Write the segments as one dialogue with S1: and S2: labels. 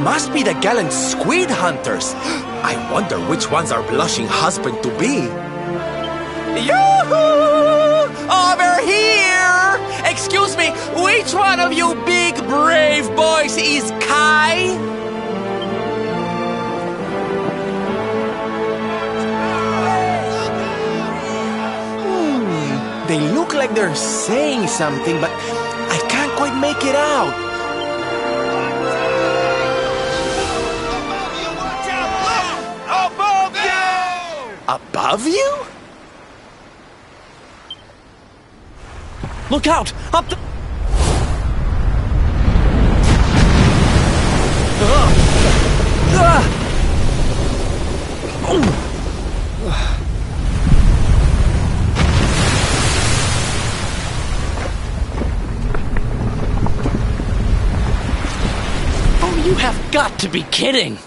S1: must be the gallant squid hunters. I wonder which one's our blushing husband-to-be. Yoo-hoo! Over here! Excuse me, which one of you big brave boys is Kai? They look like they're saying something, but I can't quite make it out. Above you! Above you? Look out! Up the...
S2: Oh, you have got to be kidding!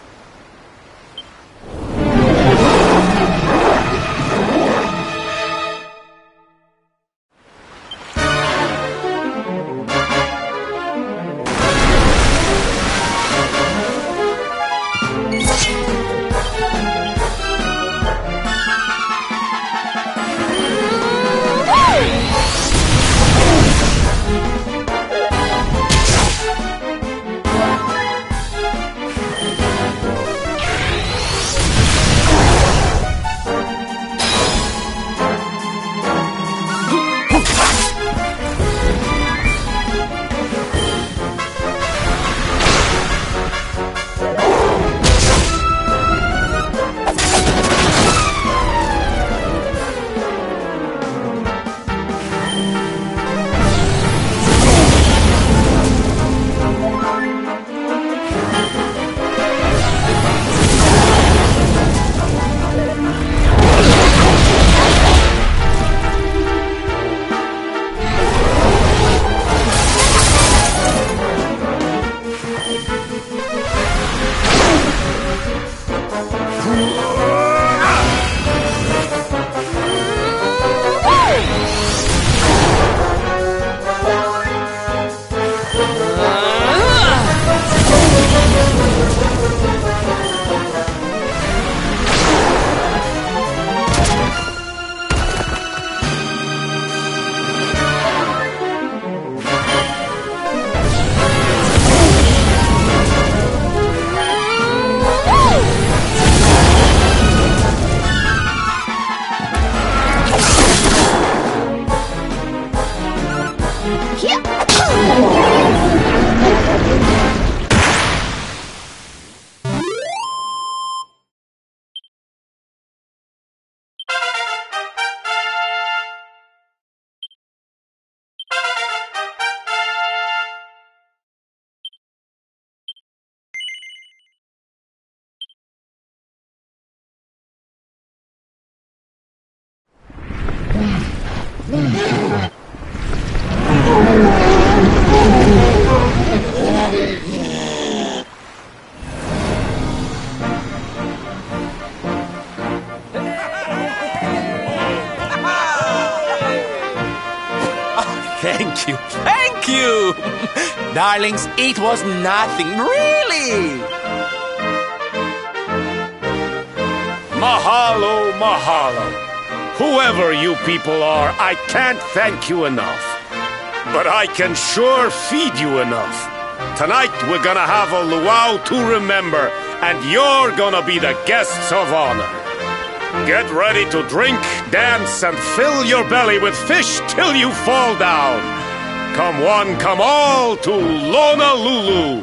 S1: Thank you, thank you! Darlings, it was nothing, really!
S3: Mahalo, mahalo. Whoever you people are, I can't thank you enough. But I can sure feed you enough. Tonight we're gonna have a luau to remember, and you're gonna be the guests of honor. Get ready to drink, dance, and fill your belly with fish till you fall down. Come one, come all to Honolulu.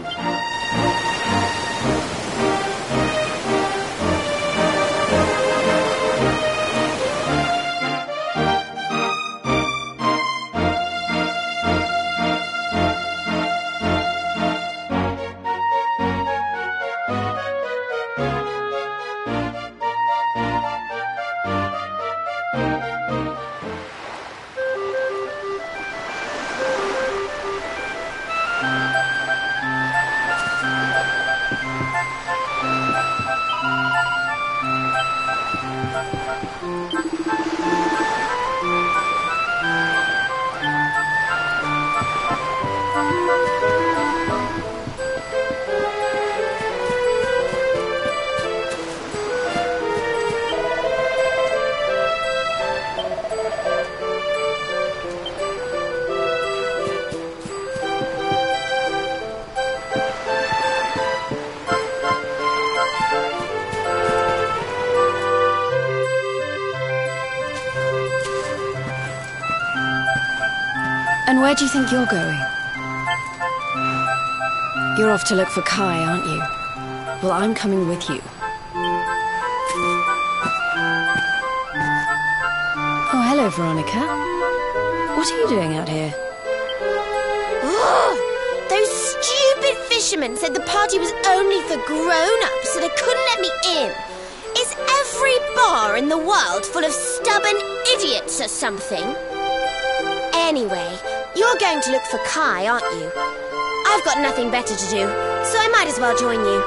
S4: And where do you think you're going? You're off to look for Kai, aren't you? Well, I'm coming with you. Oh, hello, Veronica. What are you doing out here?
S5: Those stupid fishermen said the party was only for grown-ups, so they couldn't let me in. Is every bar in the world full of stubborn idiots or something? Anyway, you're going to look for Kai, aren't you? I've got nothing better to do, so I might as well join you.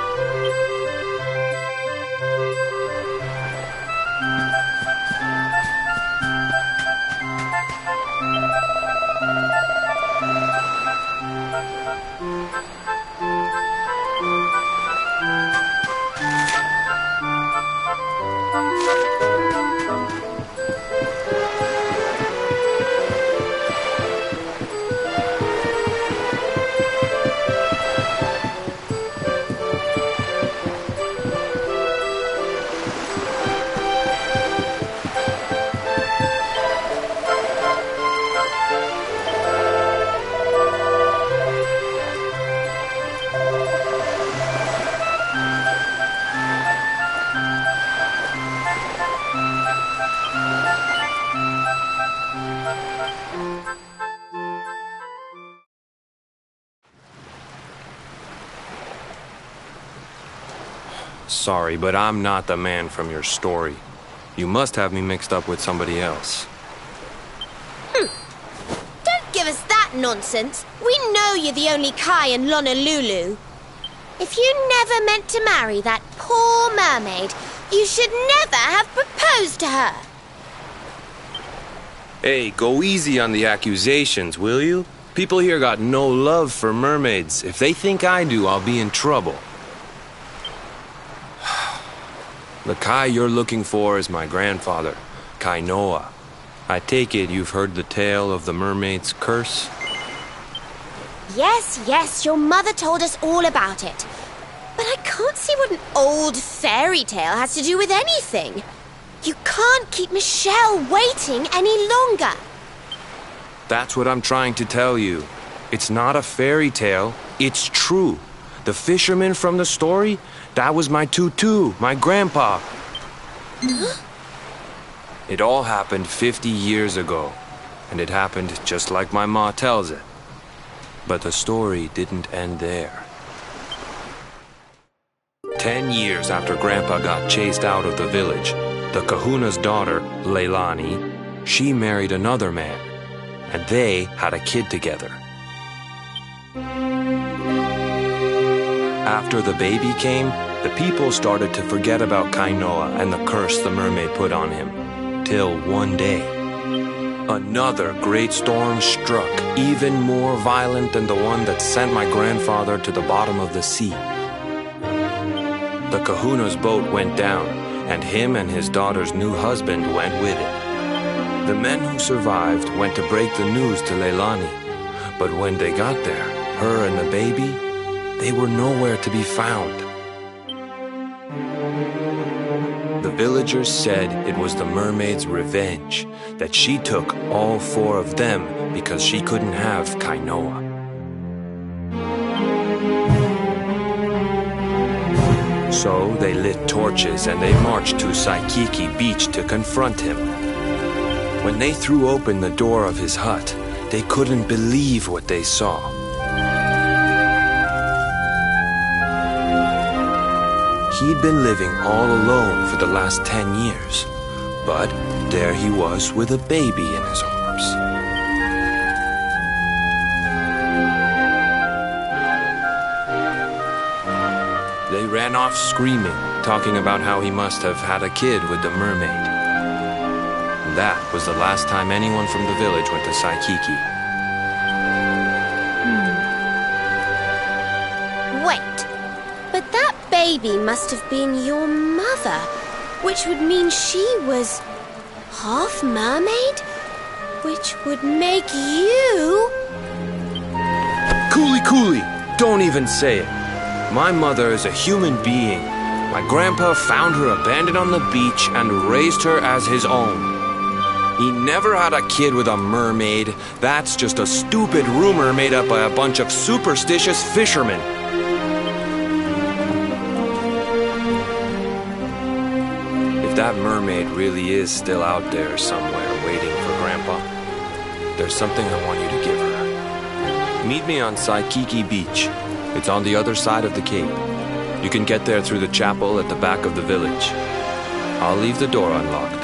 S6: Sorry, but I'm not the man from your story. You must have me mixed up with somebody else.
S5: Don't give us that nonsense. We know you're the only Kai in Honolulu. If you never meant to marry that poor mermaid, you should never have proposed to her.
S6: Hey, go easy on the accusations, will you? People here got no love for mermaids. If they think I do, I'll be in trouble. The Kai you're looking for is my grandfather, Kainoa. I take it you've heard the tale of the mermaid's curse?
S5: Yes, your mother told us all about it. But I can't see what an old fairy tale has to do with anything. You can't keep Michelle waiting any longer.
S6: That's what I'm trying to tell you. It's not a fairy tale, it's true. The fisherman from the story, that was my tutu, my grandpa. It all happened 50 years ago, and it happened just like my ma tells it. But the story didn't end there. 10 years after Grandpa got chased out of the village, the kahuna's daughter, Leilani, she married another man, and they had a kid together. After the baby came, the people started to forget about Kainoa and the curse the mermaid put on him. Till one day, another great storm struck, even more violent than the one that sent my grandfather to the bottom of the sea. The kahuna's boat went down, and him and his daughter's new husband went with it. The men who survived went to break the news to Leilani, but when they got there, her and the baby, they were nowhere to be found. The villagers said it was the mermaid's revenge, that she took all 4 of them because she couldn't have Kainoa. So they lit torches and they marched to Saikiki Beach to confront him. When they threw open the door of his hut, they couldn't believe what they saw. He'd been living all alone for the last 10 years, but there he was with a baby in his arms. They ran off screaming, talking about how he must have had a kid with the mermaid. That was the last time anyone from the village went to Saikiki.
S5: Wait, but that baby must have been your mother, which would mean she was half mermaid, which would make you...
S6: Cooley, don't even say it. My mother is a human being. My grandpa found her abandoned on the beach and raised her as his own. He never had a kid with a mermaid. That's just a stupid rumor made up by a bunch of superstitious fishermen. If that mermaid really is still out there somewhere waiting for Grandpa, there's something I want you to give her. Meet me on Saikiki Beach. It's on the other side of the cape. You can get there through the chapel at the back of the village. I'll leave the door unlocked.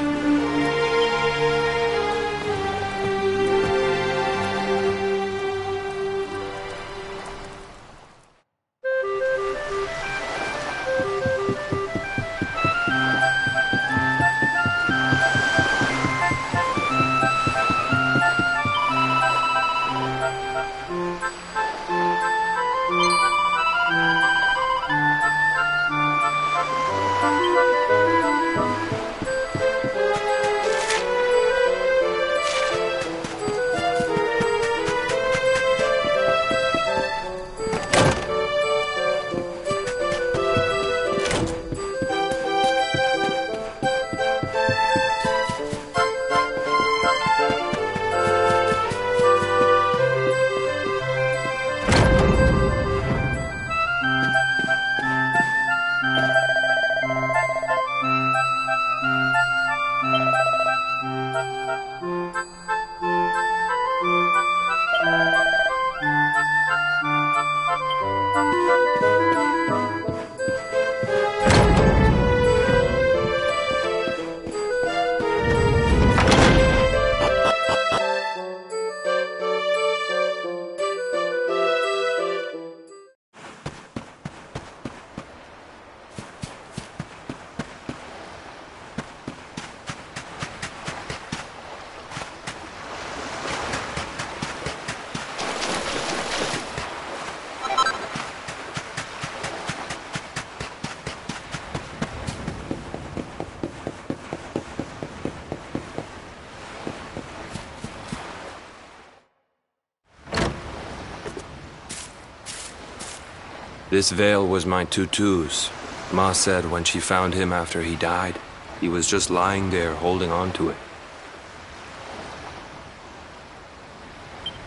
S6: This veil was my tutu's. Ma said when she found him after he died, he was just lying there holding on to it.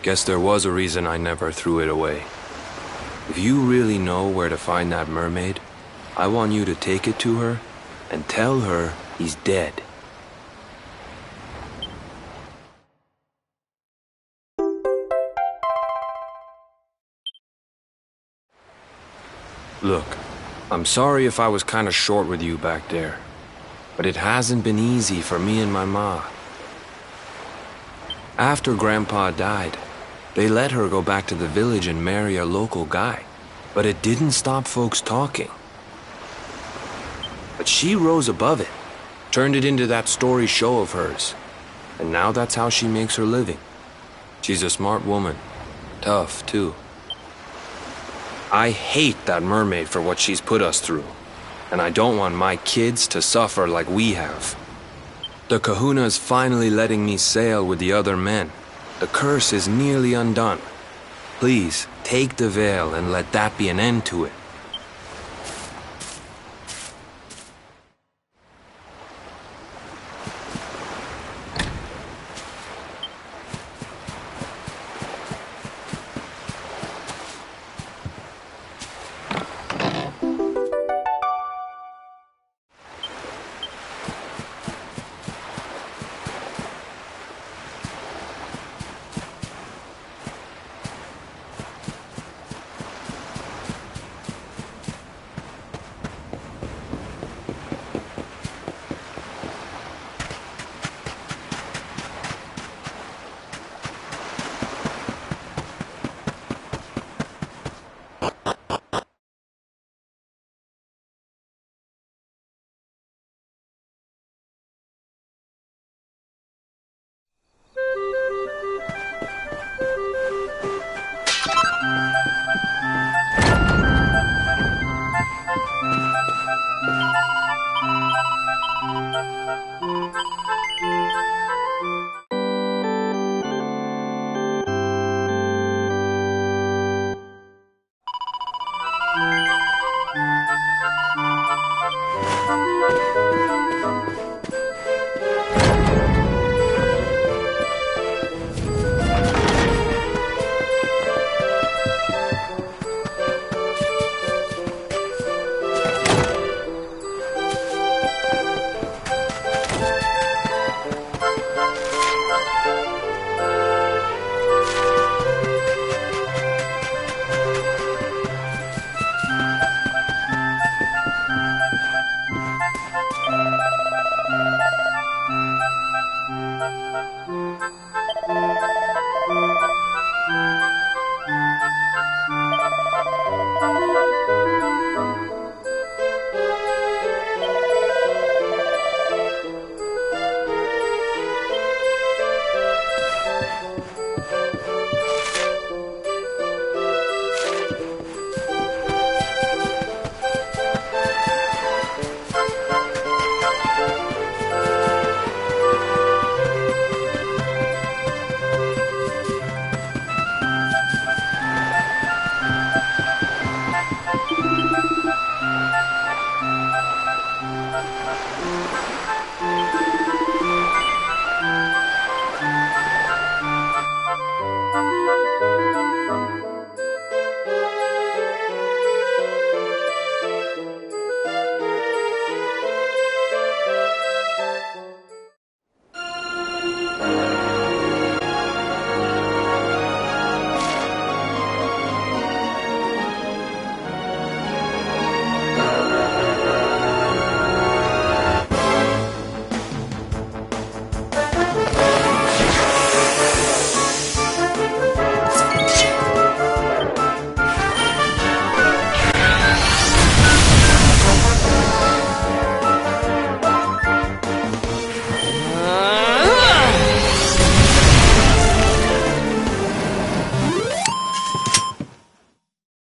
S6: Guess there was a reason I never threw it away. If you really know where to find that mermaid, I want you to take it to her and tell her he's dead. Look, I'm sorry if I was kind of short with you back there, but it hasn't been easy for me and my ma. After Grandpa died, they let her go back to the village and marry a local guy, but it didn't stop folks talking. But she rose above it, turned it into that story show of hers, and now that's how she makes her living. She's a smart woman, tough too. I hate that mermaid for what she's put us through, and I don't want my kids to suffer like we have. The kahuna's finally letting me sail with the other men. The curse is nearly undone. Please, take the veil and let that be an end to it.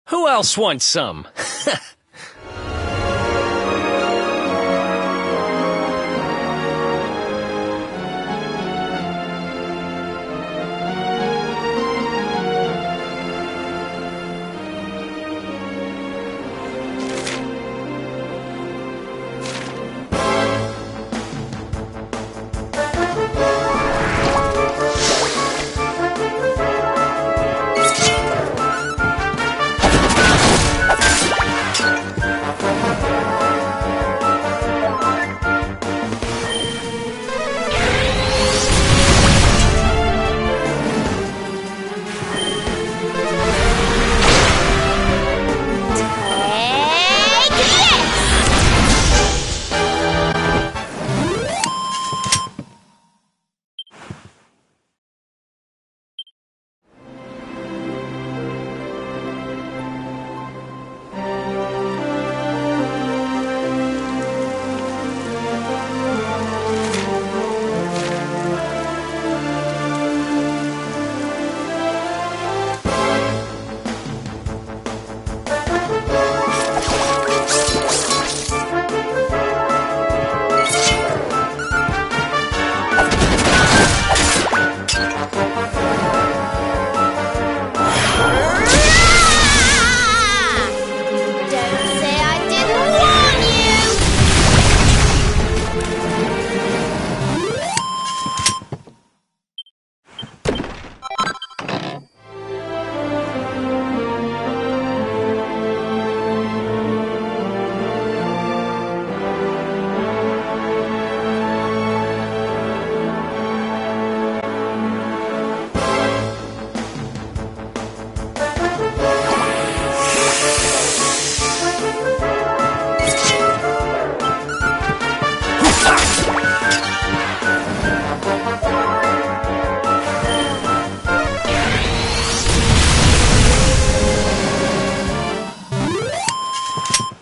S2: Who else wants some?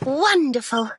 S5: Wonderful.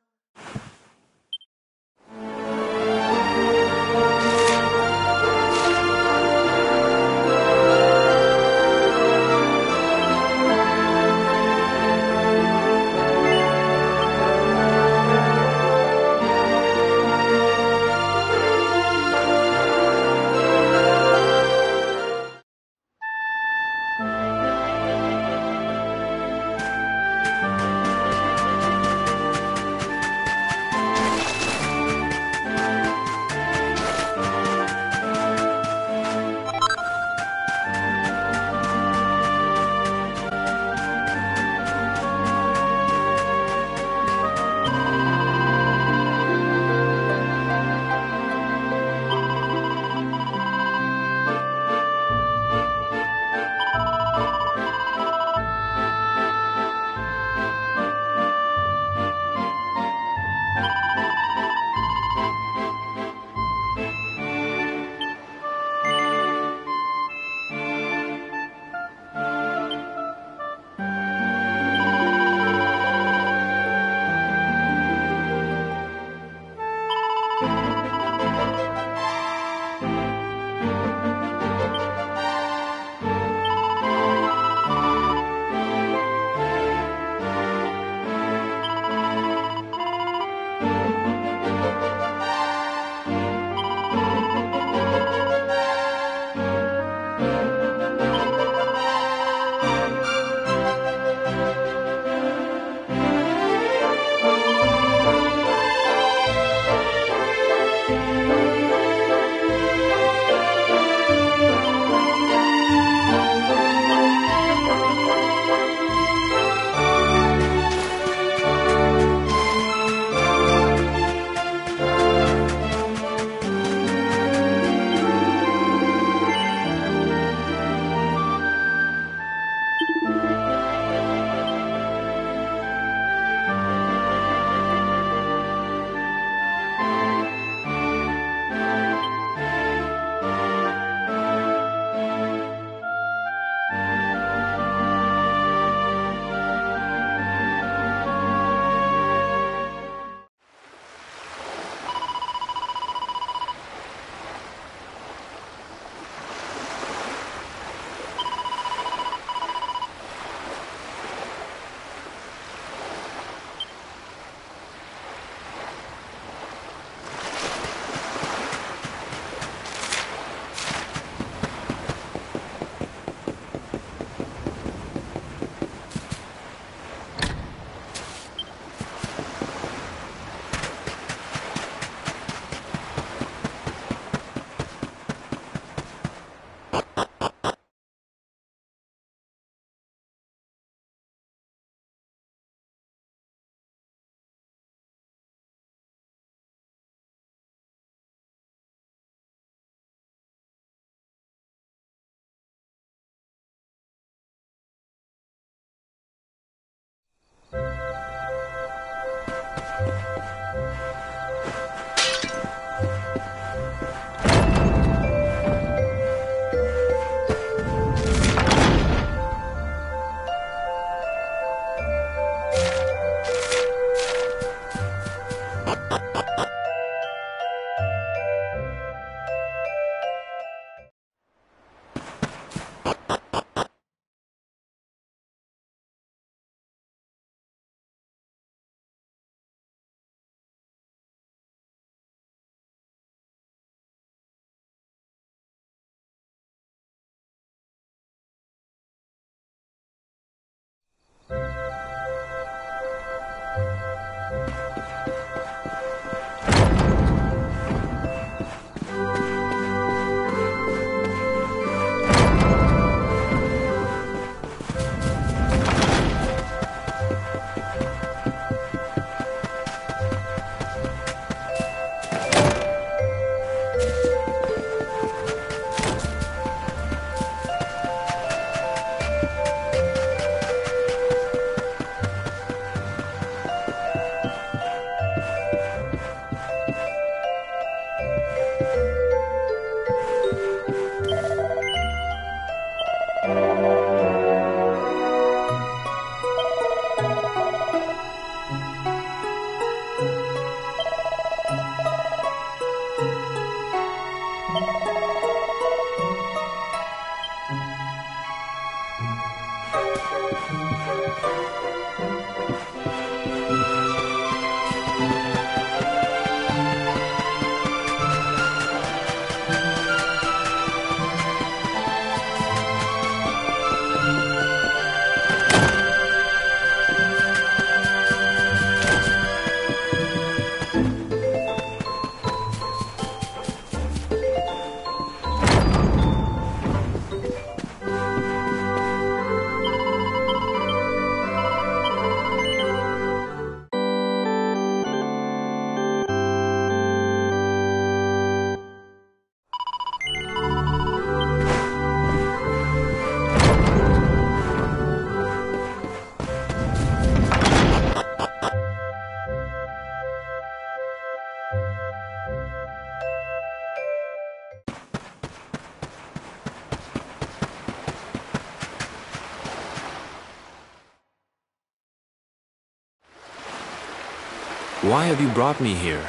S6: Why have you brought me here?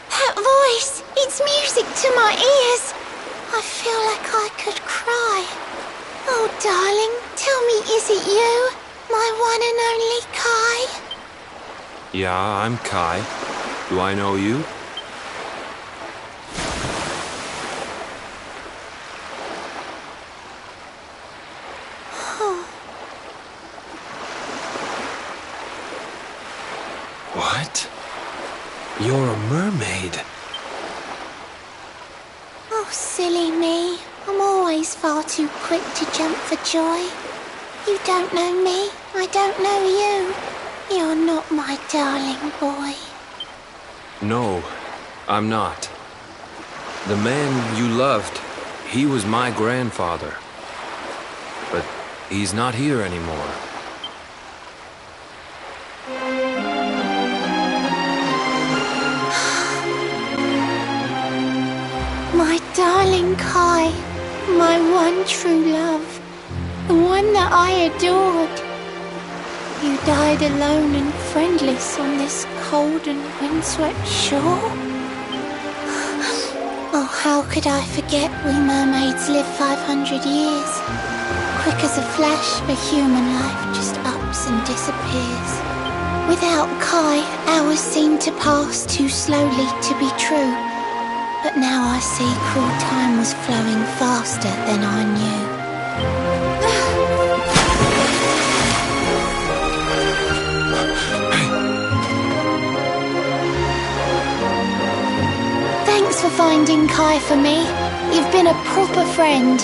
S5: That voice! It's music to my ears! I feel like I could cry. Oh, darling, tell me, is it you? My one and only Kai?
S6: Yeah, I'm Kai. Do I know you? What? You're a mermaid.
S5: Oh, silly me. I'm always far too quick to jump for joy. You don't know me. I don't know you. You're not my darling boy.
S6: No, I'm not. The man you loved, he was my grandfather. But he's not here anymore.
S5: My darling Kai, my one true love, the one that I adored. You died alone and friendless on this cold and windswept shore. Oh, how could I forget we mermaids live 500 years? Quick as a flash, a human life just ups and disappears. Without Kai, hours seem to pass too slowly to be true. But now I see cruel time was flowing faster than I knew. Thanks for finding Kai for me. You've been a proper friend.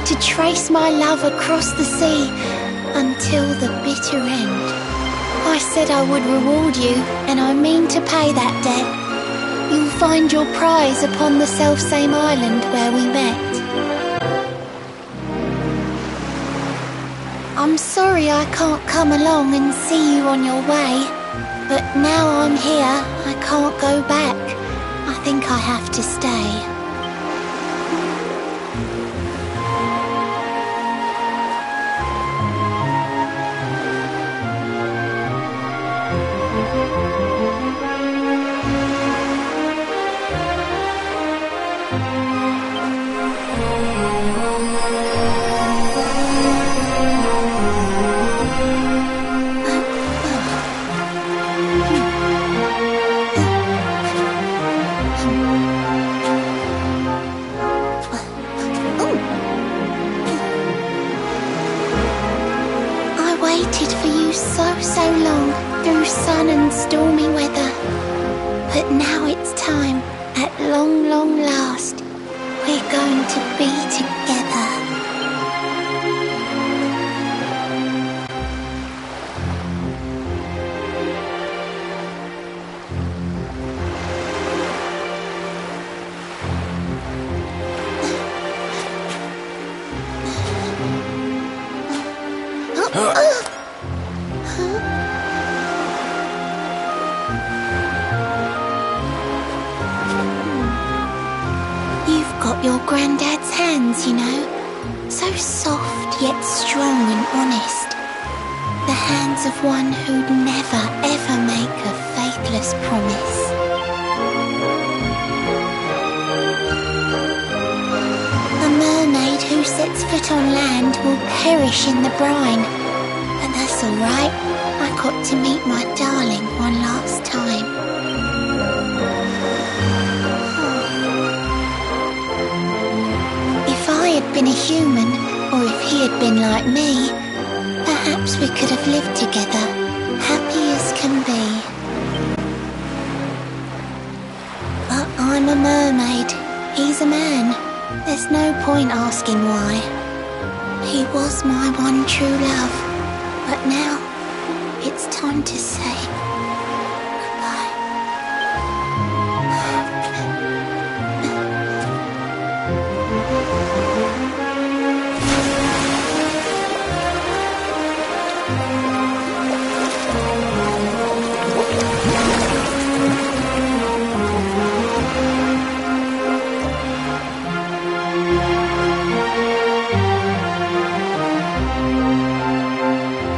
S5: To trace my love across the sea until the bitter end. I said I would reward you, and I mean to pay that debt. You'll find your prize upon the selfsame island where we met. I'm sorry I can't come along and see you on your way, but now I'm here, I can't go back. I think I have to stay. So long through sun and stormy weather, but now it's time, at long, long last, we're going to be together. Your granddad's hands, you know, so soft yet strong and honest. The hands of one who'd never ever make a faithless promise. A mermaid who sets foot on land will perish in the brine. But that's alright, I got to meet my darling one last time. If I had been a human, or if he had been like me, perhaps we could have lived together, happy as can be. But I'm a mermaid, he's a man. There's no point asking why. He was my one true love, but now it's time to say goodbye.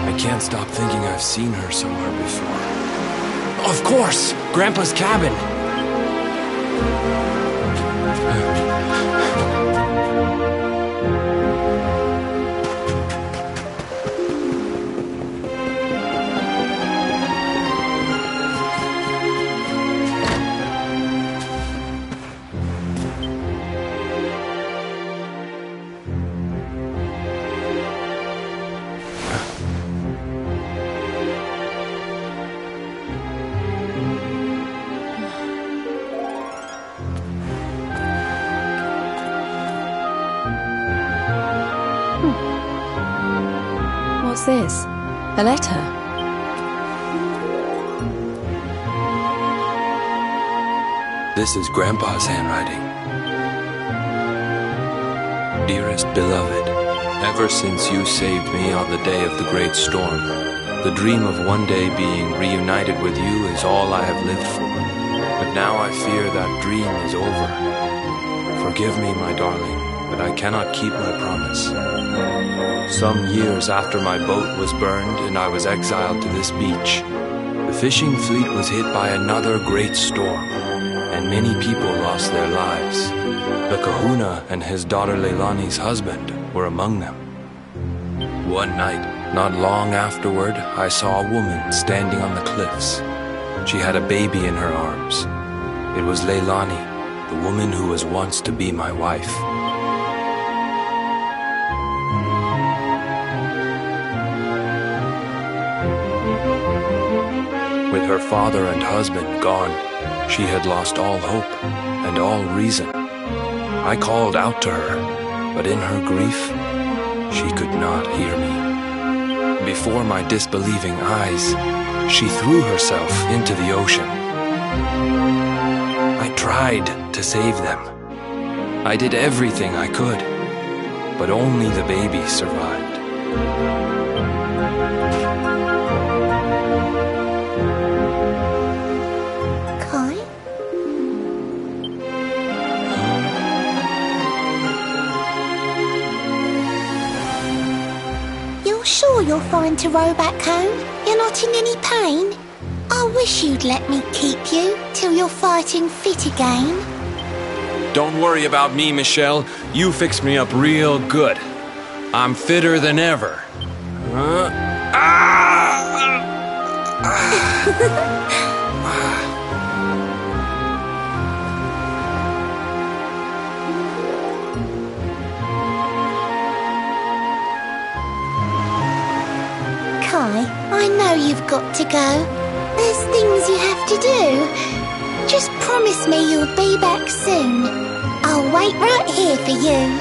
S6: I can't stop thinking I've Of course! Grandpa's cabin!
S4: What's this? A letter?
S6: This is Grandpa's handwriting. Dearest beloved, ever since you saved me on the day of the great storm, the dream of one day being reunited with you is all I have lived for. But now I fear that dream is over. Forgive me, my darling, but I cannot keep my promise. Some years after my boat was burned and I was exiled to this beach, the fishing fleet was hit by another great storm, and many people lost their lives. The kahuna and his daughter Leilani's husband were among them. One night, not long afterward, I saw a woman standing on the cliffs. She had a baby in her arms. It was Leilani, the woman who was once to be my wife. With her father and husband gone, she had lost all hope and all reason. I called out to her, but in her grief, she could not hear me. Before my disbelieving eyes, she threw herself into the ocean. I tried to save them. I did everything I could, but only the baby survived.
S5: Sure you're fine to row back home? You're not in any pain? I wish you'd let me keep you till you're fighting fit again.
S6: Don't worry about me, Michelle. You fixed me up real good. I'm fitter than ever.
S5: I know you've got to go. There's things you have to do. Just promise me you'll be back soon. I'll wait right here for you.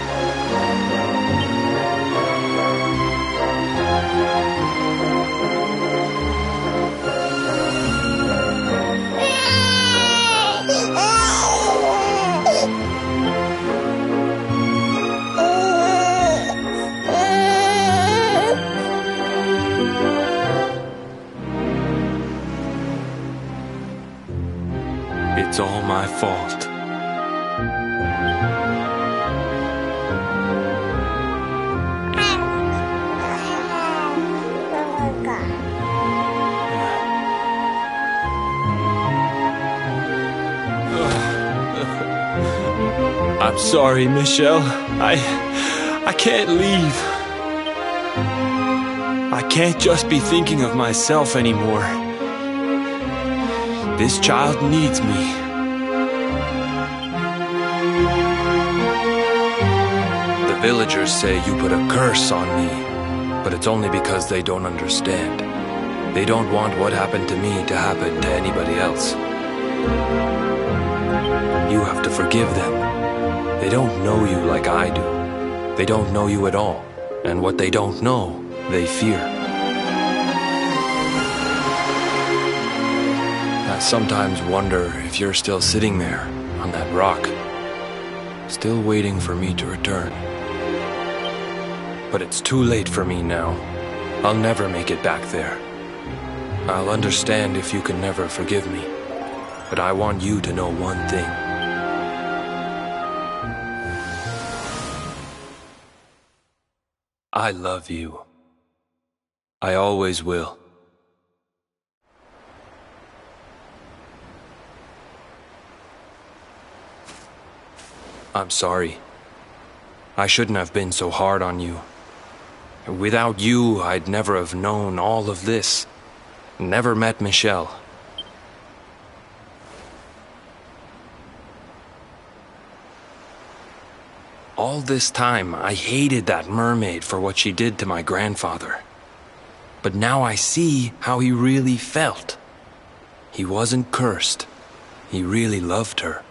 S6: It's all my fault. I'm sorry, Michelle. I can't leave. I can't just be thinking of myself anymore. This child needs me. The villagers say you put a curse on me, but it's only because they don't understand. They don't want what happened to me to happen to anybody else. You have to forgive them. They don't know you like I do. They don't know you at all, and what they don't know, they fear. I sometimes wonder if you're still sitting there on that rock, still waiting for me to return. But it's too late for me now. I'll never make it back there. I'll understand if you can never forgive me, but I want you to know one thing. I love you. I always will. I'm sorry. I shouldn't have been so hard on you. Without you, I'd never have known all of this. Never met Michelle. All this time, I hated that mermaid for what she did to my grandfather. But now I see how he really felt. He wasn't cursed. He really loved her.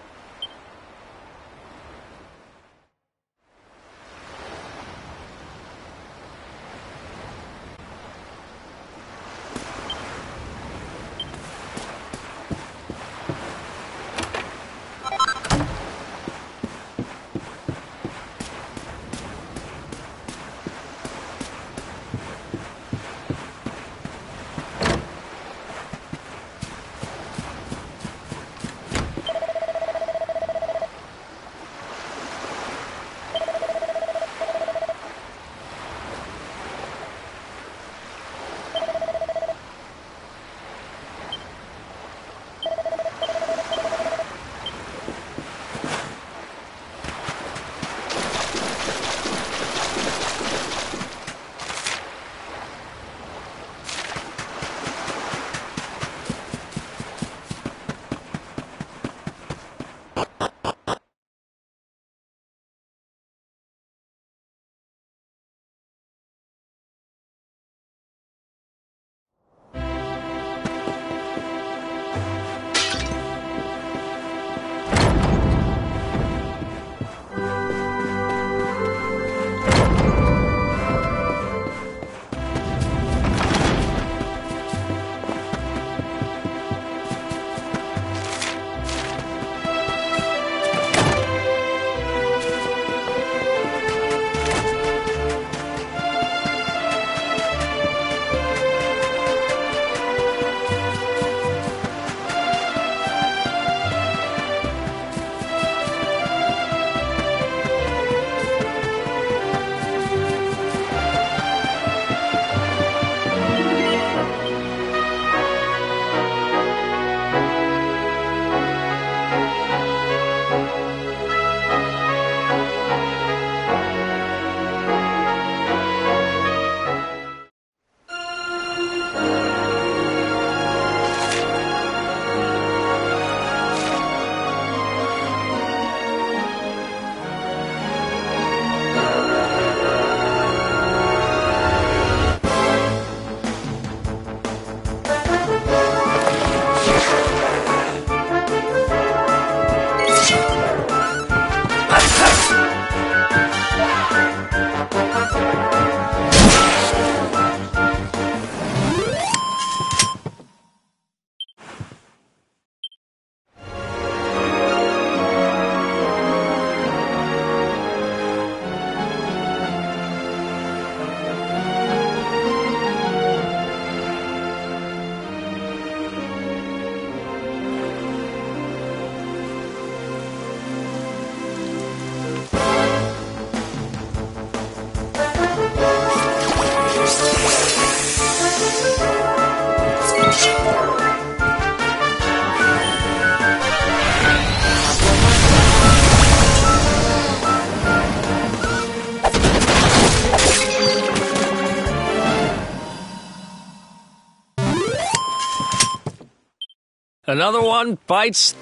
S2: Another one bites.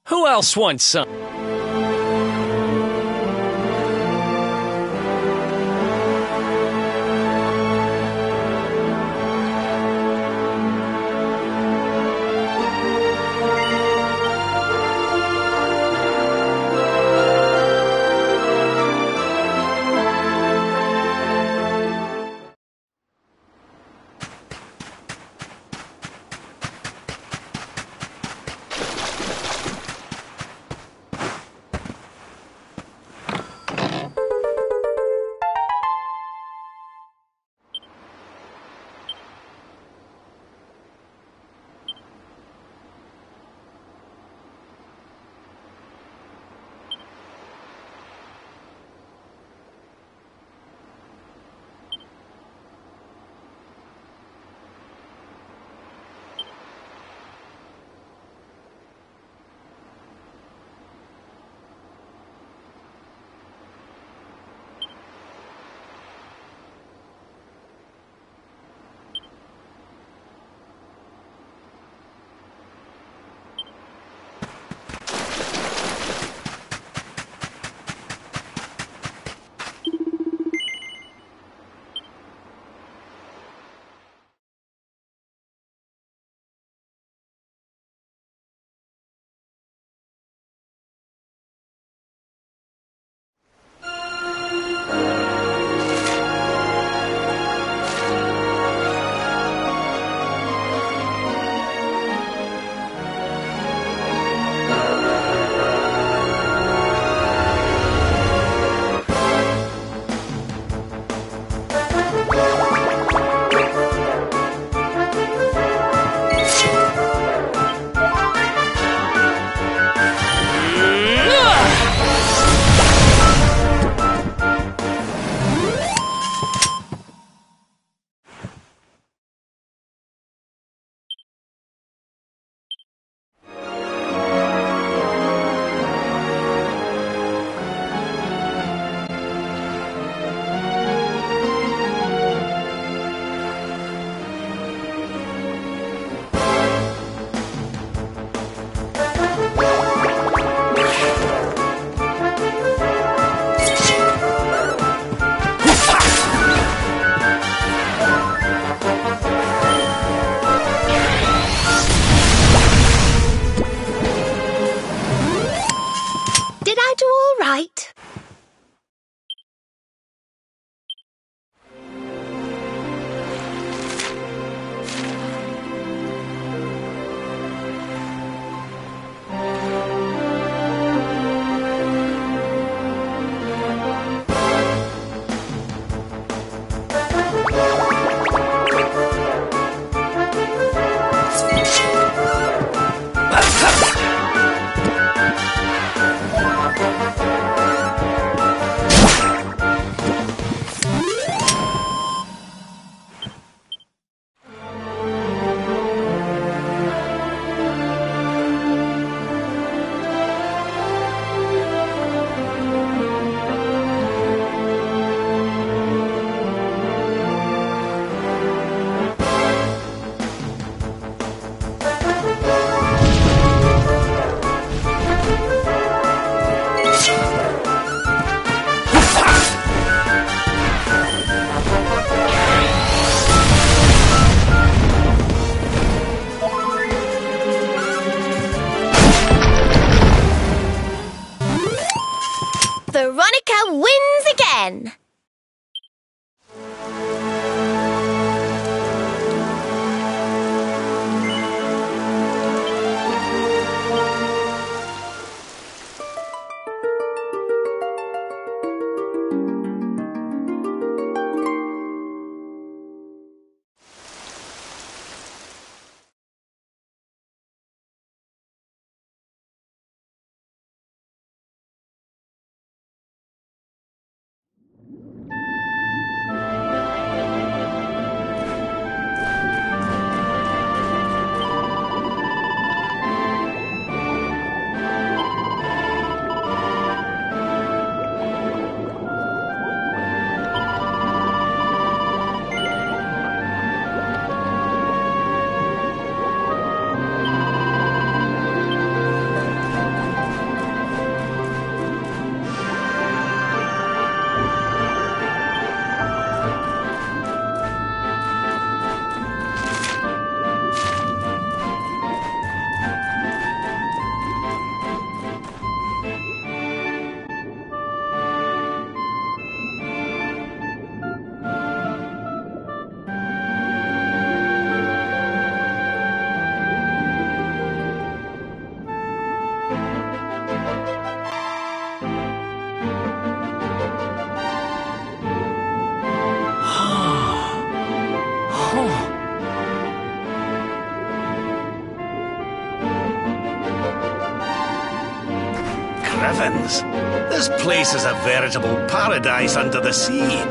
S2: Who else wants some?
S5: Veronica wins again.
S7: Heavens, this place is a veritable paradise under the sea.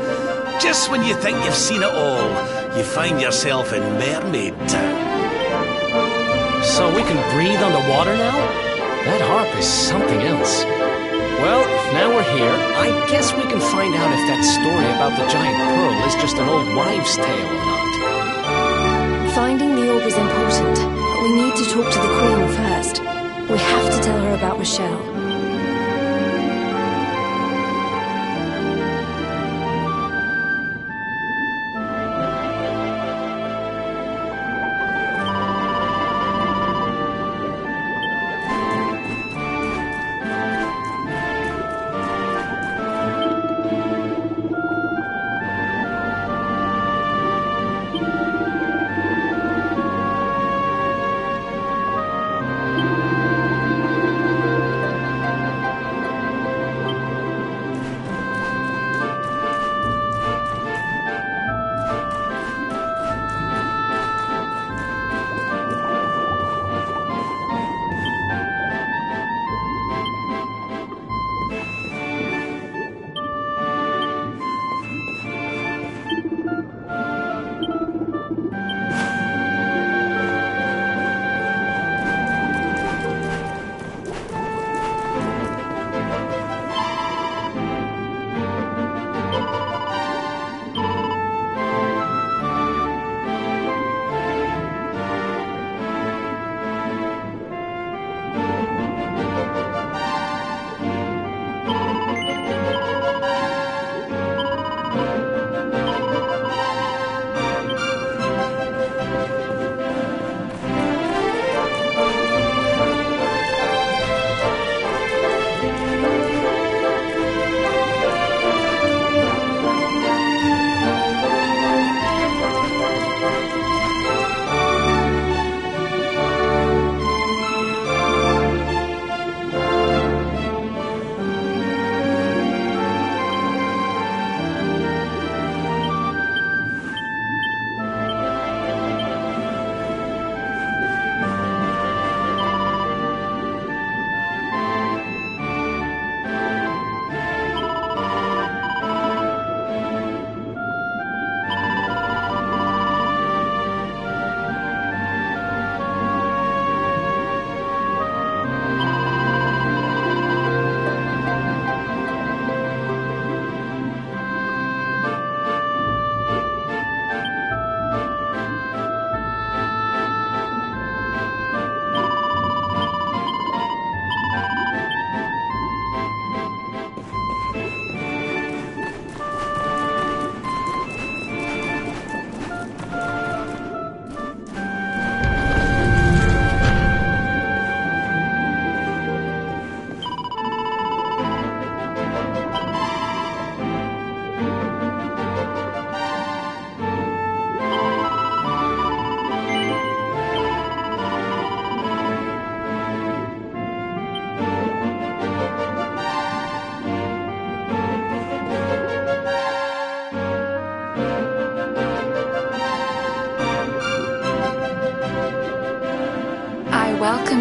S7: Just when you think you've seen it all, you find yourself in Mermaid Town.
S2: So we can breathe underwater now? That harp is something else. Well, now we're here, I guess we can find out if that story about the giant pearl is just an old wives' tale or not.
S4: Finding the orb is important, but we need to talk to the Queen first. We have to tell her about Michelle.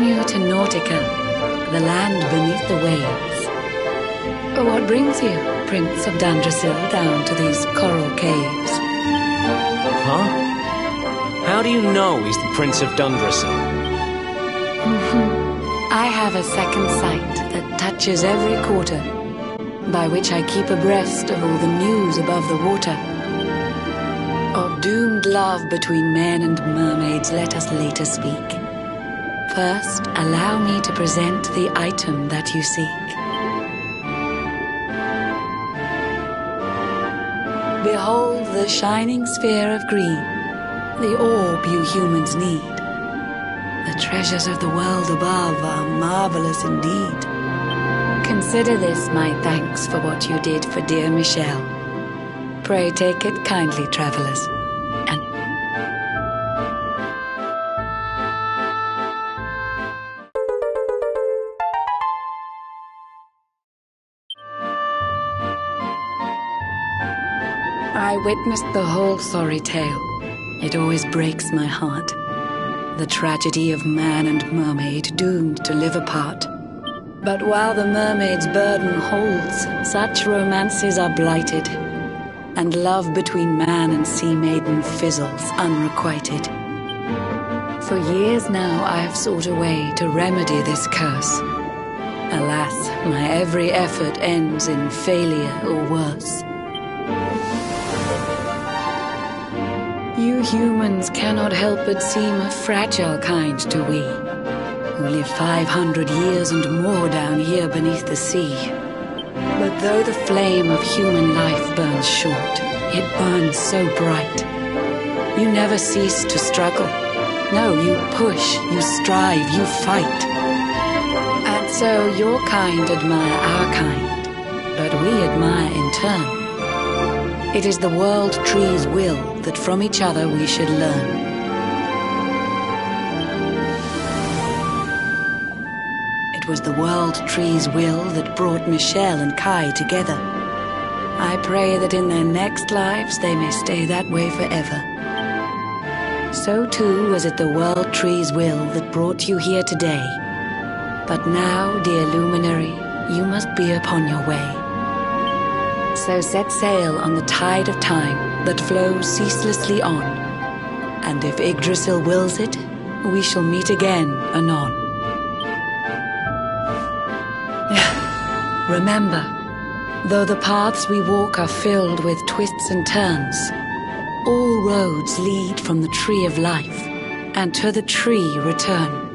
S8: welcome you to Nautica, the land beneath the waves. What brings you, Prince of Dandrasil, down to these coral caves?
S2: Huh? How do you know he's the Prince of Dundrasil?
S8: I have a second sight that touches every quarter, by which I keep abreast of all the news above the water. Of doomed love between men and mermaids, let us later speak. First, allow me to present the item that you seek. Behold the shining sphere of green, the orb you humans need. The treasures of the world above are marvelous indeed. Consider this my thanks for what you did for dear Michelle. Pray take it kindly, travelers. And I witnessed the whole sorry tale. It always breaks my heart. The tragedy of man and mermaid doomed to live apart. But while the mermaid's burden holds, such romances are blighted, and love between man and sea maiden fizzles unrequited. For years now I have sought a way to remedy this curse. Alas, my every effort ends in failure or worse. You humans cannot help but seem a fragile kind to we, who live 500 years and more down here beneath the sea. But though the flame of human life burns short, it burns so bright. You never cease to struggle. No, you push, you strive, you fight. And so your kind admire our kind, but we admire in turn. It is the world tree's will that from each other we should learn. It was the world tree's will that brought Michelle and Kai together. I pray that in their next lives they may stay that way forever. So too was it the world tree's will that brought you here today. But now, dear luminary, you must be upon your way. So set sail on the tide of time that flows ceaselessly on. And if Yggdrasil wills it, we shall meet again anon. Remember, though the paths we walk are filled with twists and turns, all roads lead from the tree of life, and to the tree return.